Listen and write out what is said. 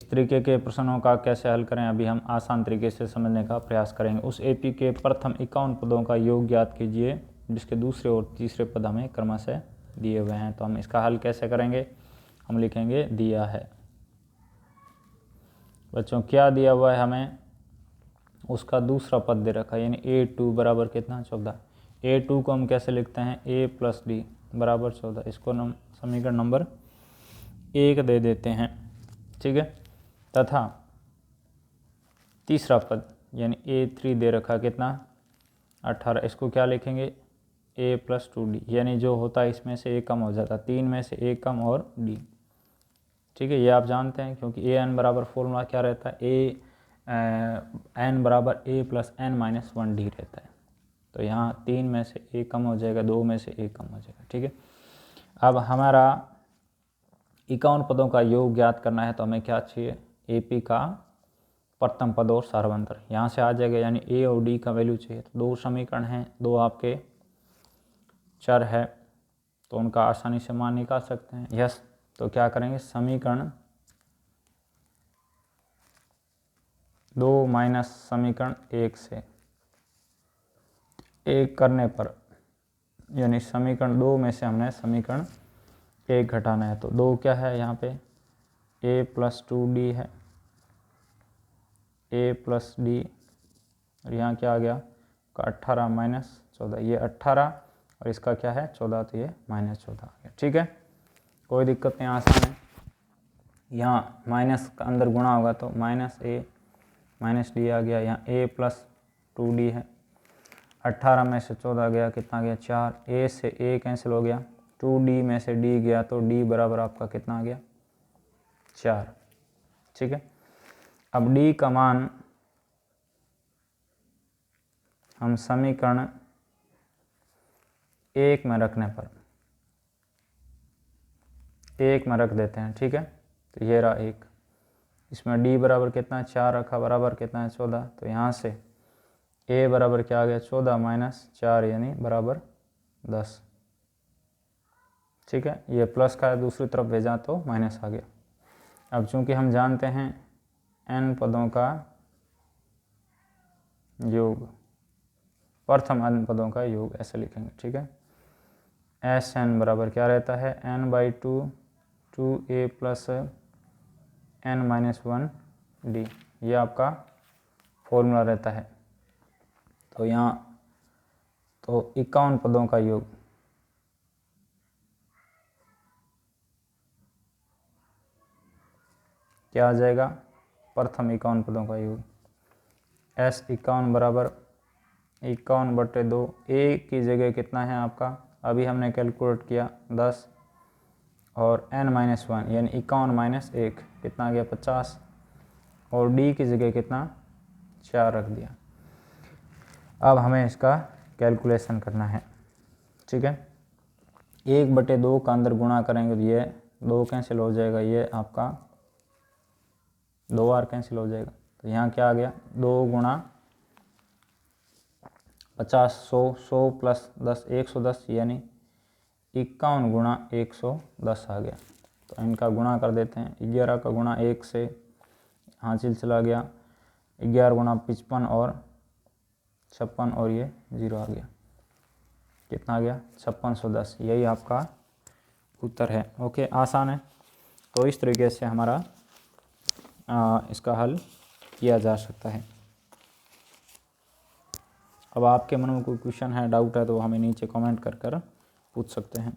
इस तरीके के प्रश्नों का कैसे हल करें अभी हम आसान तरीके से समझने का प्रयास करेंगे। उस एपी के प्रथम 51 पदों का योग ज्ञात कीजिए जिसके दूसरे और तीसरे पद हमें क्रमशः दिए हुए हैं। तो हम इसका हल कैसे करेंगे, हम लिखेंगे दिया है। बच्चों क्या दिया हुआ है हमें, उसका दूसरा पद दे रखा है यानी a2 बराबर कितना 14। a2 को हम कैसे लिखते हैं a प्लस डी बराबर 14। इसको हम समीकरण नंबर 1 दे देते हैं, ठीक है। तथा तीसरा पद यानी a3 दे रखा कितना 18। इसको क्या लिखेंगे a प्लस 2d यानी जो होता है इसमें से a कम हो जाता है, 3 में से a कम और d, ठीक है। ये आप जानते हैं क्योंकि ए एन बराबर फॉर्मूला क्या रहता है, एन बराबर ए प्लस एन माइनस 1d रहता है। तो यहाँ 3 में से a कम हो जाएगा, 2 में से a कम हो जाएगा, ठीक है। अब हमारा 51 पदों का योग ज्ञात करना है तो हमें क्या चाहिए, AP का प्रथम पद और सार्वंतर यहाँ से आ जाएगा यानी a और d का वैल्यू चाहिए। तो दो समीकरण हैं, दो आपके चर है तो उनका आसानी से मान निकाल सकते हैं। यस, तो क्या करेंगे, समीकरण 2 माइनस समीकरण 1 से 1 करने पर यानी समीकरण 2 में से हमने समीकरण 1 घटाना है। तो 2 क्या है यहाँ पे a प्लस 2d है, a प्लस डी और यहाँ क्या आ गया 18 माइनस 14, ये 18 और इसका क्या है 14 तो ये माइनस 14 आ गया, ठीक है। कोई दिक्कत नहीं, आसान है। यहाँ माइनस का अंदर गुणा होगा तो माइनस a माइनस डी आ गया, यहाँ a प्लस 2d है। 18 में से 14 गया कितना गया 4, a से a कैंसिल हो गया, 2d में से d गया तो d बराबर आपका कितना आ गया 4, ठीक है। अब d का मान हम समीकरण 1 में रखने पर 1 में रख देते हैं, ठीक है। तो ये रहा 1, इसमें d बराबर कितना 4 रखा, बराबर कितना है 14। तो यहाँ से a बराबर क्या आ गया 14 माइनस 4 यानी बराबर 10, ठीक है। ये प्लस का दूसरी तरफ भेजा तो माइनस आ गया। अब चूंकि हम जानते हैं n पदों का योग, प्रथम n पदों का योग ऐसे लिखेंगे, ठीक है। एस एन बराबर क्या रहता है n/2 2a plus n minus 1d, ये आपका फॉर्मूला रहता है। तो यहाँ तो 51 पदों का योग क्या आ जाएगा, प्रथम 51 पदों का योग s 51 बराबर 51/2, a की जगह कितना है आपका, अभी हमने कैलकुलेट किया 10 और n माइनस 1 यानी 51 माइनस 1 कितना आ गया 50 और d की जगह कितना 4 रख दिया। अब हमें इसका कैलकुलेशन करना है, ठीक है। 1/2 का अंदर गुणा करेंगे तो ये 2 कैंसिल हो जाएगा, ये आपका 2 बार कैंसिल हो जाएगा। तो यहाँ क्या आ गया 2 गुणा 50 100 100 प्लस 10 110 यानी 51 गुणा 110 आ गया। तो इनका गुणा कर देते हैं, 11 का गुणा 1 से हासिल चला गया, 11 गुणा 55 और 56 और ये 0 आ गया, कितना आ गया 5610, यही आपका उत्तर है। ओके, आसान है। तो इस तरीके से हमारा इसका हल किया जा सकता है। अब आपके मन में कोई क्वेश्चन है, डाउट है तो हमें नीचे कमेंट कर पूछ सकते हैं।